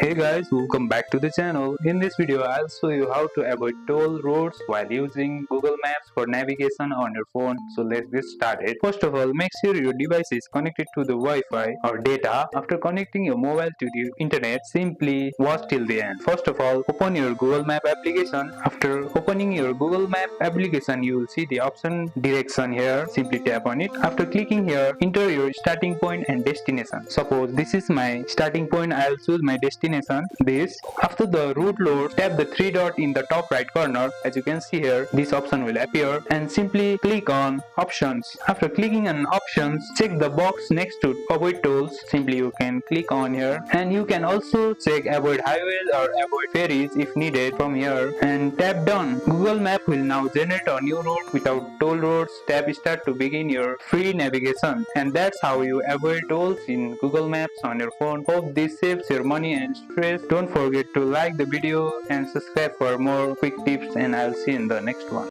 Hey guys, welcome back to the channel. In this video, I'll show you how to avoid toll roads while using Google Maps for navigation on your phone. So let's get started. First of all, make sure your device is connected to the Wi-Fi or data. After connecting your mobile to the internet, simply watch till the end. First of all, open your Google Map application. After opening your Google Map application, you will see the option direction here. Simply tap on it. After clicking here, enter your starting point and destination. Suppose this is my starting point, I'll choose my destination. This. After the route loads, tap the three dot in the top right corner. As you can see here, this option will appear and simply click on options. After clicking on options, check the box next to avoid tolls. Simply you can click on here, and you can also check avoid highways or avoid ferries if needed from here, and tap done. Google Map will now generate a new route without toll roads. Tap start to begin your free navigation, and that's how you avoid tolls in Google Maps on your phone. Hope this saves your money and stress. Don't forget to like the video and subscribe for more quick tips, and I'll see you in the next one.